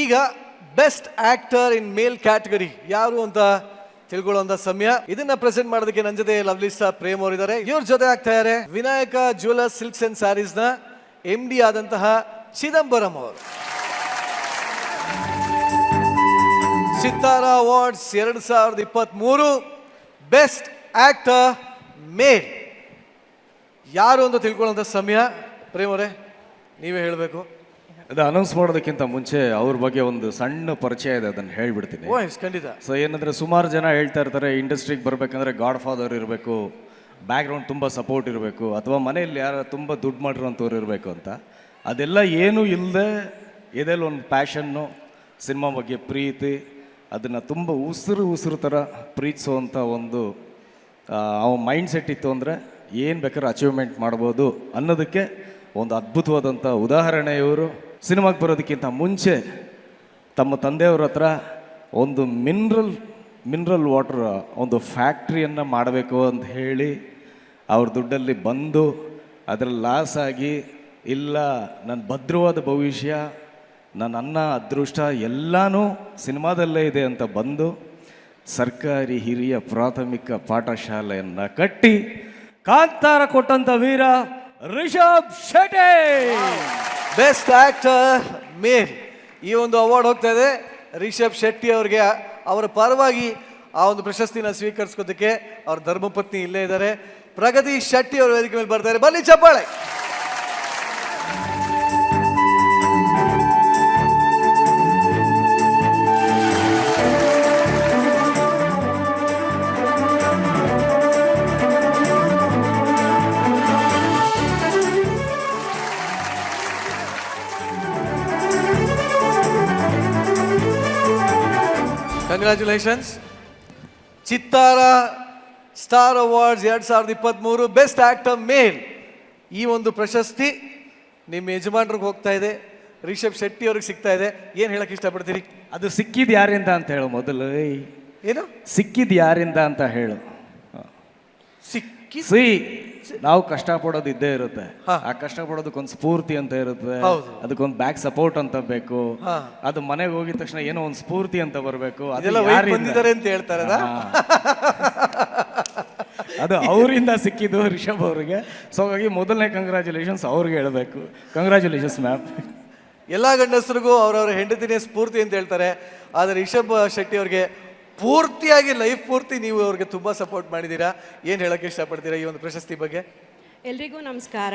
ಈಗ best actor in male category ಯಾರು ಅಂತ ತಿಳ್ಕೊಳ್ಳುವಂತ ಸಮಯ. ಇದನ್ನ ಪ್ರೆಸೆಂಟ್ ಮಾಡೋದಕ್ಕೆ ನನ್ನ ಜೊತೆ ಲವ್ಲಿ ಸ್ಟಾರ್ ಪ್ರೇಮ್ ಅವರಿದ್ದಾರೆ. ಇವ್ರ ಜೊತೆ ಆಗ್ತಾ ಇದ್ದಾರೆ Vinayaka jewellers silks and saris ನ MD ಆದಂತಹ ಚಿದಂಬರಂ ಅವರು. ಸಿತಾರಾ ಅವಾರ್ಡ್ಸ್ 2023 ಬೆಸ್ಟ್ ಆಕ್ಟರ್ ಮೇಲ್ ಯಾರು ಅಂತ ತಿಳ್ಕೊಳ್ಳುವಂತ ಸಮಯ. ಪ್ರೇಮ್ ಅವರೇ, ನೀವೇ ಹೇಳಬೇಕು. ಅದು ಅನೌನ್ಸ್ ಮಾಡೋದಕ್ಕಿಂತ ಮುಂಚೆ ಅವ್ರ ಬಗ್ಗೆ ಒಂದು ಸಣ್ಣ ಪರಿಚಯ ಇದೆ, ಅದನ್ನು ಹೇಳ್ಬಿಡ್ತೀನಿ. ಖಂಡಿತ. ಸೊ ಏನಂದರೆ, ಸುಮಾರು ಜನ ಹೇಳ್ತಾ ಇರ್ತಾರೆ ಇಂಡಸ್ಟ್ರಿಗೆ ಬರಬೇಕಂದ್ರೆ ಗಾಡ್ ಫಾದರ್ ಇರಬೇಕು, ಬ್ಯಾಕ್ಗ್ರೌಂಡ್ ತುಂಬ ಸಪೋರ್ಟ್ ಇರಬೇಕು, ಅಥವಾ ಮನೆಯಲ್ಲಿ ಯಾರು ತುಂಬ ದುಡ್ಡು ಮಾಡಿರೋಂಥವ್ರು ಇರಬೇಕು ಅಂತ. ಅದೆಲ್ಲ ಏನೂ ಇಲ್ಲದೆ ಇದೆಲ್ಲ ಒಂದು ಪ್ಯಾಷನ್ನು, ಸಿನಿಮಾ ಬಗ್ಗೆ ಪ್ರೀತಿ, ಅದನ್ನು ತುಂಬ ಉಸಿರು ಥರ ಪ್ರೀತಿಸುವಂಥ ಒಂದು ಮೈಂಡ್ ಸೆಟ್ ಇತ್ತು ಅಂದರೆ ಏನು ಬೇಕಾದ್ರೂ ಅಚೀವ್ಮೆಂಟ್ ಮಾಡ್ಬೋದು ಅನ್ನೋದಕ್ಕೆ ಒಂದು ಅದ್ಭುತವಾದಂಥ ಉದಾಹರಣೆ ಇವರು. ಸಿನಿಮಾಗೆ ಬರೋದಕ್ಕಿಂತ ಮುಂಚೆ ತಮ್ಮ ತಂದೆಯವ್ರ ಹತ್ರ ಒಂದು ಮಿನರಲ್ ವಾಟರ್ ಒಂದು ಫ್ಯಾಕ್ಟ್ರಿಯನ್ನು ಮಾಡಬೇಕು ಅಂತ ಹೇಳಿ ಅವ್ರ ದುಡ್ಡಲ್ಲಿ ಬಂದು ಅದರಲ್ಲಿ ಲಾಸ್ ಆಗಿ, ಇಲ್ಲ ನನ್ನ ಭದ್ರವಾದ ಭವಿಷ್ಯ, ನನ್ನ ಅನ್ನ ಅದೃಷ್ಟ ಎಲ್ಲನೂ ಸಿನಿಮಾದಲ್ಲೇ ಇದೆ ಅಂತ ಬಂದು ಸರ್ಕಾರಿ ಹಿರಿಯ ಪ್ರಾಥಮಿಕ ಪಾಠಶಾಲೆಯನ್ನು ಕಟ್ಟಿ ಕಾಂತಾರ ಕೊಟ್ಟಂಥ ವೀರ Rishabh Shetty. Best actor male ಈ ಒಂದು ಅವಾರ್ಡ್ ಹೋಗ್ತಾ ಇದೆ ರಿಷಬ್ ಶೆಟ್ಟಿ ಅವರಿಗೆ. ಅವರ ಪರವಾಗಿ ಆ ಒಂದು ಪ್ರಶಸ್ತಿನ ಸ್ವೀಕರಿಸ್ಕೋದಕ್ಕೆ ಅವ್ರ ಧರ್ಮಪತ್ನಿ ಇಲ್ಲೇ ಇದ್ದಾರೆ, ಪ್ರಗತಿ ಶೆಟ್ಟಿ ಅವರು ವೇದಿಕೆ ಮೇಲೆ ಬರ್ತಾರೆ. ಬನ್ನಿ ಚಪ್ಪಾಳೆ. Congratulations. Chittara star awards 2023 best actor male ಈ ಒಂದು ಪ್ರಶಸ್ತಿ ನಿಮ್ಮ ಯಜಮಾನ್ರಿಗೆ ಹೋಗ್ತಾ ಇದೆ, ರಿಷಬ್ ಶೆಟ್ಟಿ ಅವ್ರಿಗೆ ಸಿಗ್ತಾ ಇದೆ. ಏನು ಹೇಳಕ್ಕೆ ಇಷ್ಟಪಡ್ತೀರಿ? ಅದು ಸಿಕ್ಕಿದ್ದು ಯಾರಿಂದ ಅಂತ ಹೇಳು ಮೊದಲು. ಏನು ಸಿಕ್ಕಿದ್ದು ಯಾರಿಂದ ಅಂತ ಹೇಳು. ನಾವು ಕಷ್ಟಪಡೋದು ಇದ್ದೇ ಇರುತ್ತೆ, ಆ ಕಷ್ಟಪಡೋದಕ್ಕೊಂದು ಸ್ಫೂರ್ತಿ ಅಂತ ಇರುತ್ತೆ, ಅದಕ್ಕೊಂದು ಬ್ಯಾಕ್ ಸಪೋರ್ಟ್ ಅಂತ ಬೇಕು. ಅದು ಮನೆಗೆ ಹೋಗಿದ ತಕ್ಷಣ ಏನೋ ಒಂದು ಸ್ಫೂರ್ತಿ ಅಂತ ಬರಬೇಕು. ಅಂತ ಹೇಳ್ತಾರೆ. ಅದು ಅವರಿಂದ ಸಿಕ್ಕಿದ್ದು ರಿಷಬ್ ಅವರಿಗೆ. ಸೊ ಹಾಗಾಗಿ ಮೊದಲನೇ ಕಂಗ್ರ್ಯಾಚುಲೇಷನ್ಸ್ ಅವ್ರಿಗೆ ಹೇಳಬೇಕು. Congratulations ma'am. ಎಲ್ಲ ಗಂಡಸರಿಗೂ ಅವ್ರವ್ರ ಹೆಂಡತಿನೇ ಸ್ಫೂರ್ತಿ ಅಂತ ಹೇಳ್ತಾರೆ, ಆದರೆ ರಿಷಬ್ ಶೆಟ್ಟಿ ಅವ್ರಿಗೆ ಪೂರ್ತಿಯಾಗಿ ಲೈಫ್ ಪೂರ್ತಿ ನೀವು ಅವ್ರಿಗೆ ತುಂಬ ಸಪೋರ್ಟ್ ಮಾಡಿದ್ದೀರಾ. ಏನು ಹೇಳೋಕ್ಕೆ ಇಷ್ಟಪಡ್ತೀರಾ ಈ ಒಂದು ಪ್ರಶಸ್ತಿ ಬಗ್ಗೆ? ಎಲ್ರಿಗೂ ನಮಸ್ಕಾರ.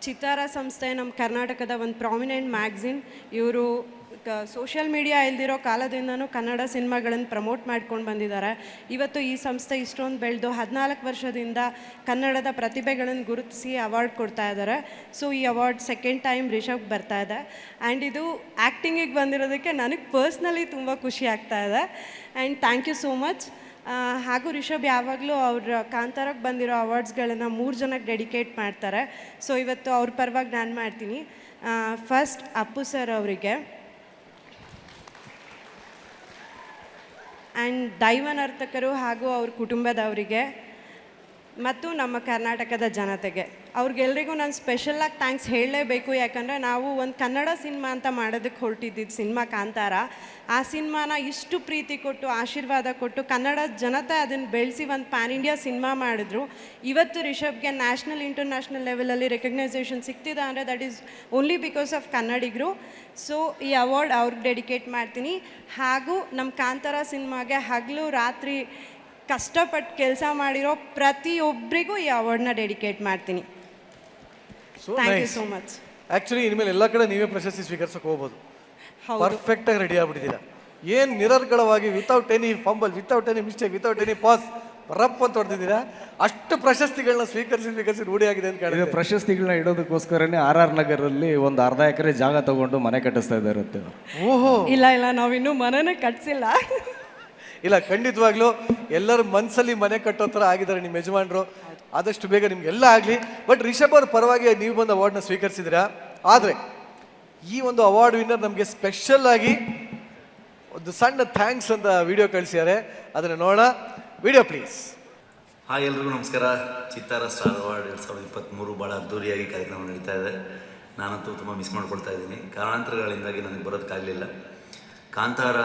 ಚಿತ್ತಾರಾ ಸಂಸ್ಥೆ ನಮ್ಮ ಕರ್ನಾಟಕದ ಒಂದು ಪ್ರಾಮಿನೆಂಟ್ ಮ್ಯಾಗ್ಝಿನ್. ಇವರು ಸೋಷಿಯಲ್ ಮೀಡಿಯಾ ಇಲ್ದಿರೋ ಕಾಲದಿಂದನೂ ಕನ್ನಡ ಸಿನಿಮಾಗಳನ್ನು ಪ್ರಮೋಟ್ ಮಾಡ್ಕೊಂಡು ಬಂದಿದ್ದಾರೆ. ಇವತ್ತು ಈ ಸಂಸ್ಥೆ ಇಷ್ಟೊಂದು ಬೆಳೆದು 14 ವರ್ಷದಿಂದ ಕನ್ನಡದ ಪ್ರತಿಭೆಗಳನ್ನು ಗುರುತಿಸಿ ಅವಾರ್ಡ್ ಕೊಡ್ತಾ ಇದ್ದಾರೆ. ಸೊ ಈ ಅವಾರ್ಡ್ ಸೆಕೆಂಡ್ ಟೈಮ್ ರಿಷಬ್ ಬರ್ತಾ ಇದೆ. ಆ್ಯಂಡ್ ಇದು ಆ್ಯಕ್ಟಿಂಗಿಗೆ ಬಂದಿರೋದಕ್ಕೆ ನನಗೆ ಪರ್ಸ್ನಲಿ ತುಂಬ ಖುಷಿ ಆಗ್ತಾ ಇದೆ. And thank you so much. ಹಾಗೂ ರಿಷಬ್ ಯಾವಾಗಲೂ ಅವ್ರ ಕಾಂತಾರಕ್ಕೆ ಬಂದಿರೋ ಅವಾರ್ಡ್ಸ್ಗಳನ್ನು 3 ಜನಕ್ಕೆ ಡೆಡಿಕೇಟ್ ಮಾಡ್ತಾರೆ. ಸೊ ಇವತ್ತು ಅವ್ರ ಪರವಾಗಿ ನಾನು ಮಾಡ್ತೀನಿ. ಫಸ್ಟ್ ಅಪ್ಪು ಸರ್ ಅವರಿಗೆ, ಆ್ಯಂಡ್ ದೈವ ನರ್ತಕರು ಹಾಗೂ ಅವ್ರ ಕುಟುಂಬದವರಿಗೆ ಮತ್ತು ನಮ್ಮ ಕರ್ನಾಟಕದ ಜನತೆಗೆ ಅವ್ರಿಗೆಲ್ರಿಗೂ ನಾನು ಸ್ಪೆಷಲಾಗಿ ಥ್ಯಾಂಕ್ಸ್ ಹೇಳಲೇಬೇಕು. ಯಾಕಂದರೆ ನಾವು ಒಂದು ಕನ್ನಡ ಸಿನಿಮಾ ಅಂತ ಮಾಡೋದಕ್ಕೆ ಹೊರಟಿದ್ದಿದ್ದು ಸಿನಿಮಾ ಕಾಂತಾರ. ಆ ಸಿನಿಮಾನ ಇಷ್ಟು ಪ್ರೀತಿ ಕೊಟ್ಟು ಆಶೀರ್ವಾದ ಕೊಟ್ಟು ಕನ್ನಡ ಜನತೆ ಅದನ್ನು ಬೆಳೆಸಿ ಒಂದು ಪ್ಯಾನ್ ಇಂಡಿಯಾ ಸಿನಿಮಾ ಮಾಡಿದ್ರು. ಇವತ್ತು ರಿಷಬ್ಗೆ ನ್ಯಾಷನಲ್ ಇಂಟರ್ನ್ಯಾಷನಲ್ ಲೆವೆಲಲ್ಲಿ ರೆಕಗ್ನೈಸೇಷನ್ ಸಿಗ್ತಿದೆ ಅಂದರೆ that is only because of ಕನ್ನಡಿಗರು. ಸೊ ಈ ಅವಾರ್ಡ್ ಅವ್ರಿಗೆ ಡೆಡಿಕೇಟ್ ಮಾಡ್ತೀನಿ. ಹಾಗೂ ನಮ್ಮ ಕಾಂತಾರ ಸಿನಿಮಾಗೆ ಹಗಲು ರಾತ್ರಿ ಕಷ್ಟಪಟ್ಟು ಕೆಲಸ ಮಾಡಿರೋ ಪ್ರತಿಯೊಬ್ಬರಿಗೂ ಈ ಅವಾರ್ಡ್ನ ಡೆಡಿಕೇಟ್ ಮಾಡ್ತೀನಿ. Thank you so much. Actually ಇನ್ಮೇಲೆ ಎಲ್ಲ ಕಡೆ ನೀವೇ ಪ್ರಶಸ್ತಿ ಸ್ವೀಕರಿಸಕ್ಕೆ ಹೋಗ್ಬೋದು. ಪರ್ಫೆಕ್ಟಾಗಿ ರೆಡಿ ಆಗ್ಬಿಟ್ಟಿದ್ದೀರಾ. ಏನು ನಿರರ್ಗಳವಾಗಿ, without any fumble, without any mistake, without any pause ರಪ್ ಅಂತ ಹೊಡೆದಿದ್ದೀರಾ. ಅಷ್ಟು ಪ್ರಶಸ್ತಿಗಳನ್ನ ಸ್ವೀಕರಿಸಿ ರೂಢಿ ಆಗಿದೆ ಅಂತ ಕೇಳಿದ್ರೆ. ಪ್ರಶಸ್ತಿಗಳನ್ನ ಇಡೋದಕ್ಕೋಸ್ಕರನೇ RR ನಗರಲ್ಲಿ ಒಂದು ಅರ್ಧ ಎಕರೆ ಜಾಗ ತಗೊಂಡು ಮನೆ ಕಟ್ಟಿಸ್ತಾ ಇರುತ್ತೆ. ಓಹೋ, ಇಲ್ಲ ನಾವಿನ್ನೂ ಮನೆನೇ ಕಟ್ಸಿಲ್ಲ. ಇಲ್ಲ, ಖಂಡಿತವಾಗ್ಲೂ ಎಲ್ಲರ ಮನಸ್ಸಲ್ಲಿ ಮನೆ ಕಟ್ಟೋ ಥರ ಆಗಿದ್ದಾರೆ ನಿಮ್ಮ ಯಜಮಾನರು. ಆದಷ್ಟು ಬೇಗ ನಿಮ್ಗೆಲ್ಲ ಆಗಲಿ. ಬಟ್ ರಿಷಬ್ ಅವ್ರ ಪರವಾಗಿ ನೀವು ಬಂದು ಅವಾರ್ಡ್ನ ಸ್ವೀಕರಿಸಿದ್ದೀರಾ. ಆದರೆ ಈ ಒಂದು ಅವಾರ್ಡ್ ವಿನ್ನರ್ ನಮಗೆ ಸ್ಪೆಷಲ್ ಆಗಿ ಒಂದು ಸಣ್ಣ ಥ್ಯಾಂಕ್ಸ್ ಅಂತ ವಿಡಿಯೋ ಕಳಿಸಿದ್ದಾರೆ, ಅದನ್ನು ನೋಡೋಣ. Video please. ಹಾಯ್, ಎಲ್ರಿಗೂ ನಮಸ್ಕಾರ. ಚಿತ್ತಾರಾ ಸ್ಟಾರ್ ಅವಾರ್ಡ್ 2023 ಭಾಳ ಅದ್ದೂರಿಯಾಗಿ ಕಾರ್ಯಕ್ರಮ ನಡೀತಾ ಇದೆ. ನಾನಂತೂ ತುಂಬ ಮಿಸ್ ಮಾಡ್ಕೊಳ್ತಾ ಇದ್ದೀನಿ. ಕಾರಣಾಂತರಗಳಿಂದಾಗಿ ನನಗೆ ಬರೋದಕ್ಕಾಗಲಿಲ್ಲ. ಕಾಂತಾರ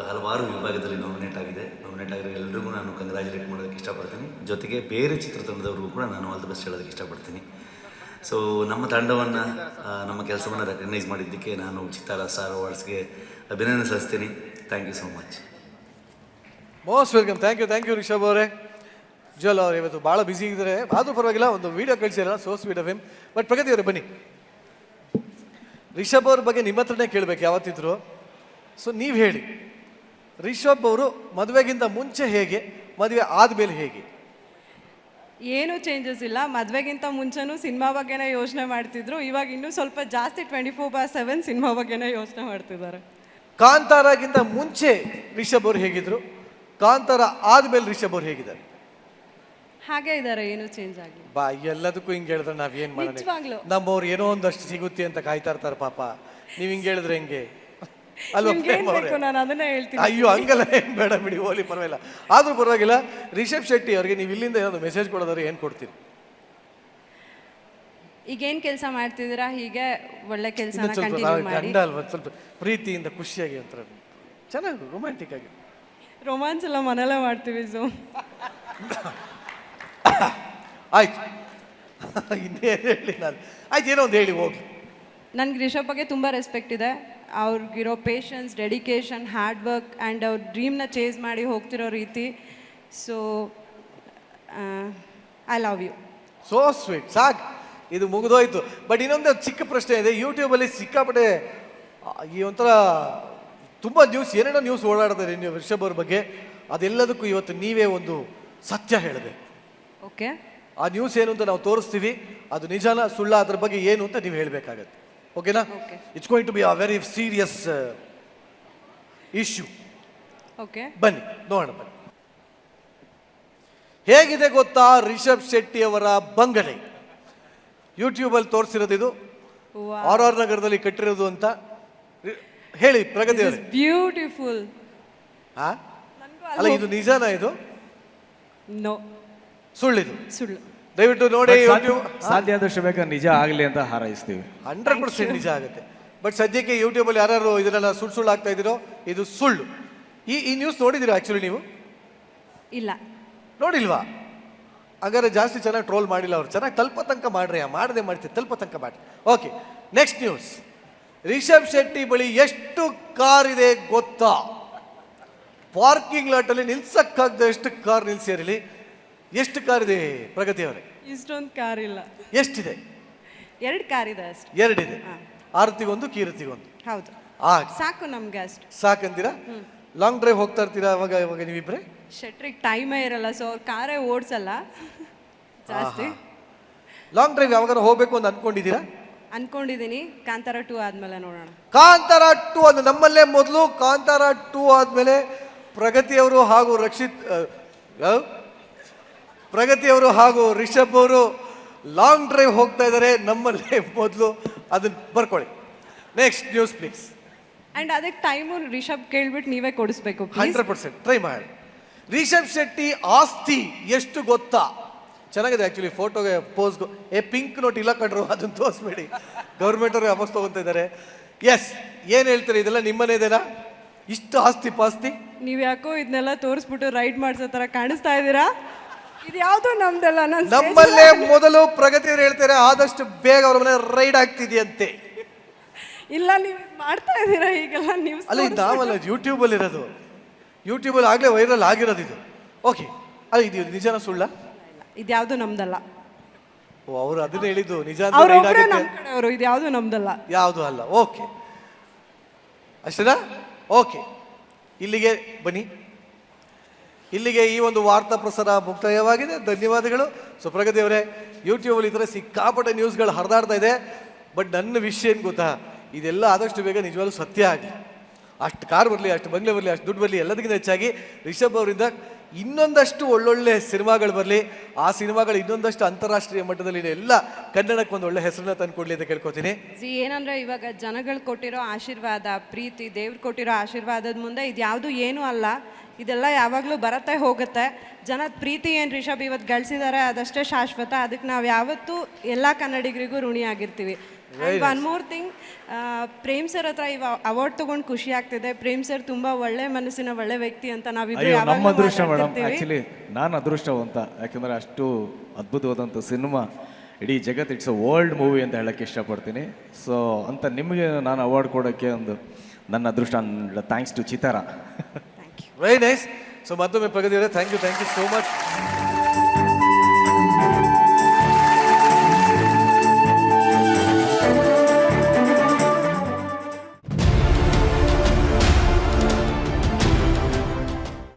ಹಲವಾರು ವಿಭಾಗದಲ್ಲಿ ನಾಮಿನೇಟ್ ಆಗಿರೋ ಎಲ್ರಿಗೂ ನಾನು ಕಂಗ್ರ್ಯಾಚುಲೇಟ್ ಮಾಡೋದಕ್ಕೆ ಇಷ್ಟಪಡ್ತೀನಿ. ಜೊತೆಗೆ ಬೇರೆ ಚಿತ್ರತಂಡದವ್ರಿಗೂ ಕೂಡ ನಾನು ಆಲ್ ದ ಬೆಸ್ಟ್ ಹೇಳೋದಕ್ಕೆ ಇಷ್ಟಪಡ್ತೀನಿ. ಸೊ ನಮ್ಮ ತಂಡವನ್ನು ನಮ್ಮ ಕೆಲಸವನ್ನು ರೆಕಗ್ನೈಸ್ ಮಾಡಿದ್ದಕ್ಕೆ ನಾನು ಚಿತ್ತಾರ ಸ್ಟಾರ್ ಅವಾರ್ಡ್ಸ್ಗೆ ಅಭಿನಂದನೆ ಸಲ್ಲಿಸ್ತೀನಿ. Thank you so much. Most welcome. Thank you Rishab ಅವರೇ. ಜೋಲ್ ಅವ್ರು ಇವತ್ತು ಭಾಳ ಬ್ಯುಸಿ ಇದ್ದಾರೆ, ಆದರೂ ಪರವಾಗಿಲ್ಲ, ಒಂದು ವೀಡಿಯೋ ಕಳಿಸಿರಲ್ಲ, so sweet of him. But Pragathi ಅವರೇ ಬನ್ನಿ, ರಿಷಬ್ ಅವ್ರ ಬಗ್ಗೆ ನಿಮ್ಮ ಹತ್ರನೇ ಕೇಳಬೇಕು ಯಾವತ್ತಿದ್ರು. ಸೊ ನೀವು ಹೇಳಿ, ರಿಷಬ್ ಅವರು ಮದುವೆಗಿಂತ ಮುಂಚೆ ಹೇಗೆ, ಮದುವೆ ಆದಮೇಲೆ ಹೇಗೆ? ಏನೂ ಚೇಂಜಸ್ ಇಲ್ಲ. ಮದುವೆಗಿಂತ ಮುಂಚೆನೂ ಸಿನಿಮಾ ಬಗ್ಗೆನೇ ಯೋಚನೆ ಮಾಡ್ತಿದ್ರು. ಇವಾಗ ಇನ್ನೂ ಸ್ವಲ್ಪ ಜಾಸ್ತಿ 24/7 ಸಿನಿಮಾ ಬಗ್ಗೆನೇ ಯೋಚನೆ ಮಾಡ್ತಿದ್ದಾರೆ. ಕಾಂತಾರಗಿಂತ ಮುಂಚೆ ರಿಷಬ್ ಅವ್ರು ಹೇಗಿದ್ರು, ಕಾಂತಾರ ಆದ್ಮೇಲೆ ರಿಷಬ್ ಅವ್ರು ಹೇಗಿದ್ದಾರೆ? ಹಾಗೆ ಇದ್ದಾರೆ, ಏನೂ ಚೇಂಜ್ ಆಗಿಲ್ಲ. ಬಾ, ಎಲ್ಲದಕ್ಕೂ ಹಿಂಗೆ ಹೇಳಿದ್ರೆ ನಾವೇನು ಮಾಡೋಣ? ನಿಜವಾಗ್ಲೂ ನಮ್ಮವ್ರು ಏನೋ ಒಂದಷ್ಟು ಸಿಗುತ್ತೆ ಅಂತ ಕಾಯ್ತಾ ಇರ್ತಾರೆ ಪಾಪ. ನೀವು ಹಿಂಗೆ ಹೇಳಿದ್ರೆ ಹೆಂಗೆ ಅಲ್ವಾ ನಿಮ್ಗೆ ಪ್ರೇಮ್ ಏನ್ ಅವ್ರೆ? ಬೇಕು ನಾನು ಅದನ್ನೇ ಹೇಳ್ತೀನಿ. ಅಯ್ಯೋ ಹಂಗಲ್ಲ, ಏನು ಬೇಡ ಬಿಡಿ, ಹೋಲಿ ಪರವಾಗಿಲ್ಲ. ಆದರೂ ಪರವಾಗಿಲ್ಲ, ರಿಷಬ್ ಶೆಟ್ಟಿ ಅವ್ರಿಗೆ ನೀವು ಇಲ್ಲಿಂದ ಏನಾದ್ರು ಮೆಸೇಜ್ ಕೊಡೋದಾದ್ರೆ ಏನು ಕೊಡ್ತೀರಿ? ಈಗೇನು ಕೆಲಸ ಮಾಡ್ತಿದ್ದೀರಾ, ಹೀಗೆ ಒಳ್ಳೆ ಕೆಲಸನ ಇನ್ನೊಂದು ಸ್ವಲ್ಪ ಕಂಟಿನ್ಯೂ ಮಾಡಿ. ಗಂಡ ಅಲ್ವಾ, ಸ್ವಲ್ಪ ಪ್ರೀತಿಯಿಂದ ಖುಷಿಯಾಗಿ ಒಂಥರ ಚೆನ್ನಾಗಿ ರೊಮ್ಯಾಂಟಿಕ್ ಆಗಿ. ರೊಮ್ಯಾನ್ಸ್ ಎಲ್ಲ ಮನೆಯಲ್ಲೇ ಮಾಡ್ತೀವಿ. ಸೊ ಆಯ್ತು, ಇನ್ನೇನು ಹೇಳಿ ನಾನು? ಆಯ್ತು, ಏನೋ ಒಂದು ಹೇಳಿ ಹೋಗಿ. ನನಗೆ ರಿಷಬ್ ಬಗ್ಗೆ ತುಂಬ ರೆಸ್ಪೆಕ್ಟ್ ಇದೆ. ಅವ್ರಿಗಿರೋ patience, dedication, hard work and ಅವ್ರ ಡ್ರೀಮ್ನ ಚೇಸ್ ಮಾಡಿ ಹೋಗ್ತಿರೋ ರೀತಿ. So I love you. So sweet. ಸಾಕು, ಇದು ಮುಗಿದೋಯ್ತು. ಬಟ್ ಇನ್ನೊಂದು ಚಿಕ್ಕ ಪ್ರಶ್ನೆ ಇದೆ. ಯೂಟ್ಯೂಬಲ್ಲಿ ಸಿಕ್ಕಾಪಟ್ಟೆ ಈ ಒಂಥರ ತುಂಬ ನ್ಯೂಸ್, ಏನೇನೋ ನ್ಯೂಸ್ ಓಡಾಡ್ತಾರೆ ನೀವು ರಿಷಬ್ ಅವ್ರ ಬಗ್ಗೆ. ಅದೆಲ್ಲದಕ್ಕೂ ಇವತ್ತು ನೀವೇ ಒಂದು ಸತ್ಯ ಹೇಳಬೇಕು. ಓಕೆ, ಆ ನ್ಯೂಸ್ ಏನು ಅಂತ ನಾವು ತೋರಿಸ್ತೀವಿ, ಅದು ನಿಜಾನ ಸುಳ್ಳ, ಅದ್ರ ಬಗ್ಗೆ ಏನು ಅಂತ ನೀವು ಹೇಳಬೇಕಾಗತ್ತೆ. ಓಕೆನಾ? It's going to be a very serious issue. Okay, ಬನ್ನಿ ನೋಡೋಣ. ಬನ್ನಿ, ಹೇಗಿದೆ ಗೊತ್ತಾ ರಿಷಬ್ ಶೆಟ್ಟಿ ಅವರ ಬಂಗಲೆ? ಯೂಟ್ಯೂಬಲ್ಲಿ ತೋರಿಸಿರೋದು ಇದು, RR ನಗರದಲ್ಲಿ ಕಟ್ಟಿರೋದು ಅಂತ ಹೇಳಿ ಪ್ರಗತಿ ಅವರೇ. ಬ್ಯೂಟಿಫುಲ್. ಅಲ್ಲ, ಇದು ನಿಜಾನ? ಇದು ನೋ, ಸುಳ್ಳಿದು? ಸುಳ್ಳು. ದಯವಿಟ್ಟು ನೋಡಿ. ಸಾಧ್ಯ ಆದಷ್ಟು ಬೇಗ ನಿಜ ಆಗಲಿ ಅಂತ ಹಾರೈಸ್ತೀವಿ. 100% ನಿಜ ಆಗುತ್ತೆ. ಬಟ್ ಸದ್ಯಕ್ಕೆ ಯೂಟ್ಯೂಬಲ್ಲಿ ಯಾರು ಇದನ್ನೆಲ್ಲ ಸುಳ್ಳು ಆಗ್ತಾ ಇದ್ದೀರೋ, ಇದು ಸುಳ್ಳು. ಈ ನ್ಯೂಸ್ ನೋಡಿದ್ದೀರಾ ಆ್ಯಕ್ಚುಲಿ ನೀವು? ಇಲ್ಲ, ನೋಡಿಲ್ವಾ? ಹಾಗಾದ್ರೆ ಜಾಸ್ತಿ ಚೆನ್ನಾಗಿ ಟ್ರೋಲ್ ಮಾಡಿಲ್ಲ ಅವ್ರು. ಚೆನ್ನಾಗಿ ತಲುಪೋ ತನಕ ಮಾಡ್ರಿ, ಮಾಡದೆ ಮಾಡ್ತೀವಿ, ತಲುಪೋ ತನಕ ಮಾಡ್ರಿ. Okay, next news. Rishab Shetty ಬಳಿ ಎಷ್ಟು ಕಾರ್ ಇದೆ ಗೊತ್ತಾ? ಪಾರ್ಕಿಂಗ್ ಲಾಟಲ್ಲಿ ನಿಲ್ಸಕ್ಕಾಗದೆ ಎಷ್ಟು ಕಾರ್ ನಿಲ್ಸಿರಲಿ. ಎಷ್ಟು ಕಾರ್ ಇದೆ ಪ್ರಗತಿ ಅವರೇ? ಇಷ್ಟೊಂದು ಕಾರ್ ಇಲ್ಲ. ಎಷ್ಟಿದೆ? 2 ಕಾರ್ ಇದೆ ಅಷ್ಟೇ. 2 ಇದೆ. ಆರತಿಗೊಂದು, ಕೀರ್ತಿಗೊಂದು. ಹೌದು, ಆಗ ಸಾಕು ನಮ್ಗೆ ಅಷ್ಟು. ಸಾಕಂತೀರಾ? ಲಾಂಗ್ ಡ್ರೈವ್ ಹೋಗ್ತಾ ಇರ್ತೀರಾ ಅವಾಗ ನೀವಿಬ್ರೆ? ಶೆಟ್ರಿಗೆ ಟೈಮೇ ಇರಲ್ಲ, ಸೊ ಅವ್ರು ಕಾರೇ ಓಡಿಸಲ್ಲ ಜಾಸ್ತಿ. ಲಾಂಗ್ ಡ್ರೈವ್ ಯಾವಾಗ ಹೋಗ್ಬೇಕು ಅಂತ ಅನ್ಕೊಂಡಿದ್ದೀರಾ? ಅನ್ಕೊಂಡಿದ್ದೀನಿ. ಕಾಂತಾರ 2 ಆದ್ಮೇಲೆ ನೋಡೋಣ. ಕಾಂತಾರ 2 ಅದು ನಮ್ಮಲ್ಲೇ ಮೊದಲು. ಕಾಂತಾರ 2 ಆದ್ಮೇಲೆ ಪ್ರಗತಿಯವರು ಹಾಗೂ ಪ್ರಗತಿಯವರು ಹಾಗೂ ರಿಷಬ್ ಅವರು ಲಾಂಗ್ ಡ್ರೈವ್ ಹೋಗ್ತಾ ಇದ್ದಾರೆ ನಮ್ಮಲ್ಲೇ ಮೊದಲು. ಅದನ್ನ ಬರ್ಕೊಳ್ಳಿ. Next news please. ಅಂಡ್ ಅದಕ್ಕೆ ಟೈಮು ರಿಷಬ್ ಕೇಳ್ಬಿಟ್ಟು ನೀವೇ ಕೊಡಿಸ್ಬೇಕು. 100% ಟ್ರೈ ಮಾಡಿ. ರಿಷಬ್ ಶೆಟ್ಟಿ ಆಸ್ತಿ ಎಷ್ಟು ಗೊತ್ತಾ? ಚೆನ್ನಾಗಿದೆ ಆ್ಯಕ್ಚುಲಿ ಫೋಟೋಗೆ ಪೋಸ್ಗು. ಪಿಂಕ್ ನೋಟ್ ಇಲ್ಲ ಕಣ್ರು, ಅದನ್ನು ತೋರಿಸ್ಬೇಡಿ. ಗೌರ್ಮೆಂಟ್ ಅವರು ವಾಪಸ್ ತೊಗೊತಾ ಇದ್ದಾರೆ. ಎಸ್, ಏನು ಹೇಳ್ತಾರೆ? ಇದೆಲ್ಲ ನಿಮ್ಮನೇದೇನಾ? ಇಷ್ಟು ಆಸ್ತಿ ಪಾಸ್ತಿ? ನೀವು ಯಾಕೋ ಇದನ್ನೆಲ್ಲ ತೋರಿಸ್ಬಿಟ್ಟು ರೈಡ್ ಮಾಡಿಸೋ ಥರ ಕಾಣಿಸ್ತಾ ಇದ್ದೀರಾ. ಇದು ಯಾವುದು ನಮ್ದಲ್ಲ. ನಮ್ಮಲ್ಲೇ ಮೊದಲು ಪ್ರಗತಿಯವರು ಹೇಳ್ತಾರೆ ಆದಷ್ಟು ಬೇಗ ಅವ್ರ ಮನೆ ರೈಡ್ ಆಗ್ತಿದೆಯಂತೆ. ಇಲ್ಲ, ನೀವು ಮಾಡ್ತಾ ಇದ್ದೀರಾ ಈಗೆಲ್ಲ. ನೀವು ಅಲ್ಲ, ಇದು ನಾವಲ್ಲ, ಯೂಟ್ಯೂಬಲ್ಲಿ ಇರೋದು. ಯೂಟ್ಯೂಬಲ್ಲಿ ಆಗಲೇ ವೈರಲ್ ಆಗಿರೋದು ಇದು. ಓಕೆ, ಅಲ್ಲ ಇದು ನಿಜನ ಸುಳ್ಳ? ಇದು ಯಾವುದು ನಮ್ದಲ್ಲ. ಓ, ಅವರು ಅದನ್ನ ಹೇಳಿದ್ದು ನಿಜ ಅಂತ. ಅವ್ರು ರೈಡ್ ಆಗುತ್ತೆ. ನಮ್ಮ ಕಡೆಯವರು. ಇದು ಯಾವುದು ನಮ್ದಲ್ಲ. ಯಾವುದು ಅಲ್ಲ. ಓಕೆ, ಅಷ್ಟೇನಾ? ಓಕೆ, ಇಲ್ಲಿಗೆ ಬನ್ನಿ. ಇಲ್ಲಿಗೆ ಈ ಒಂದು ವಾರ್ತಾ ಪ್ರಸಾರ ಮುಕ್ತಾಯವಾಗಿದೆ. ಧನ್ಯವಾದಗಳು. ಸೊ ಪ್ರಗತಿ ಅವರೇ, ಯೂಟ್ಯೂಬಲ್ಲಿ ಈ ಥರ ಸಿಕ್ಕಾಪಟ್ಟೆ ನ್ಯೂಸ್ಗಳು ಹರಿದಾಡ್ತಾ ಇದೆ. ಬಟ್ ನನ್ನ ವಿಷಯ ಏನು ಗೊತ್ತಾ, ಇದೆಲ್ಲ ಆದಷ್ಟು ಬೇಗ ನಿಜವಾಗ್ಲೂ ಸತ್ಯ ಆಗಲಿ. ಅಷ್ಟು ಕಾರ್ ಬರಲಿ, ಅಷ್ಟು ಬಂಗ್ಲೆ ಬರಲಿ, ಅಷ್ಟು ದುಡ್ಡು ಬರಲಿ, ಎಲ್ಲದಕ್ಕಿಂತ ಹೆಚ್ಚಾಗಿ ರಿಷಬ್ ಅವರಿಂದ ಇನ್ನೊಂದಷ್ಟು ಒಳ್ಳೊಳ್ಳೆ ಸಿನಿಮಾಗಳು ಬರಲಿ. ಆ ಸಿನಿಮಾಗಳು ಇನ್ನೊಂದಷ್ಟು ಅಂತಾರಾಷ್ಟ್ರೀಯ ಮಟ್ಟದಲ್ಲಿ ಎಲ್ಲ ಕನ್ನಡಕ್ಕೆ ಒಂದು ಒಳ್ಳೆ ಹೆಸರನ್ನ ತಂದು ಕೊಡಲಿ ಅಂತ ಕೇಳ್ಕೊತೀನಿ. ಏನಂದ್ರೆ ಇವಾಗ ಜನಗಳು ಕೊಟ್ಟಿರೋ ಆಶೀರ್ವಾದ, ಪ್ರೀತಿ, ದೇವ್ರು ಕೊಟ್ಟಿರೋ ಆಶೀರ್ವಾದದ ಮುಂದೆ ಇದು ಯಾವುದು ಏನೂ ಅಲ್ಲ. ಇದೆಲ್ಲ ಯಾವಾಗಲೂ ಬರತ್ತೆ ಹೋಗುತ್ತೆ. ಜನದ ಪ್ರೀತಿ ಏನು ರಿಷಬ್ ಇವತ್ತು ಗಳಿಸಿದ್ದಾರೆ ಅದಷ್ಟೇ ಶಾಶ್ವತ. ಅದಕ್ಕೆ ನಾವು ಯಾವತ್ತೂ ಎಲ್ಲ ಕನ್ನಡಿಗರಿಗೂ ಋಣಿಯಾಗಿರ್ತೀವಿ. One more thing, Prem sir ಹತ್ರ ಇವಾಗ ಅವಾರ್ಡ್ ತೊಗೊಂಡು ಖುಷಿ ಆಗ್ತಿದೆ. ಪ್ರೇಮ್ ಸರ್ ತುಂಬ ಒಳ್ಳೆ ಮನಸ್ಸಿನ ಒಳ್ಳೆ ವ್ಯಕ್ತಿ ಅಂತ ನಾವಿಬ್ಬರು ಅಯ್ಯೋ ನಮ್ಮ ಯಾವಾಗಲೂ ಅದೃಷ್ಟ ಮೇಡಮ್. ಮಾತಾಡ್ತಿರ್ತೀವಿ. ಆ್ಯಕ್ಚುಲಿ ನಾನು ಅದೃಷ್ಟವಂತ, ಯಾಕಂದರೆ ಅಷ್ಟು ಅದ್ಭುತವಾದಂಥ ಸಿನಿಮಾ ಇಡೀ ಜಗತ್ತು ಇಟ್ಸ್ ಅ ವರ್ಲ್ಡ್ ಮೂವಿ ಅಂತ ಹೇಳೋಕ್ಕೆ ಇಷ್ಟಪಡ್ತೀನಿ. ಸೊ ಅಂತ ನಿಮಗೆ ನಾನು ಅವಾರ್ಡ್ ಕೊಡೋಕ್ಕೆ ಒಂದು ನನ್ನ ಅದೃಷ್ಟ. Thanks to Chittara. Very nice. So ಮತ್ತೊಮ್ಮೆ ಪ್ರಗತಿ ಅವರೇ ಥ್ಯಾಂಕ್ ಯು ಸೋ ಮಚ್.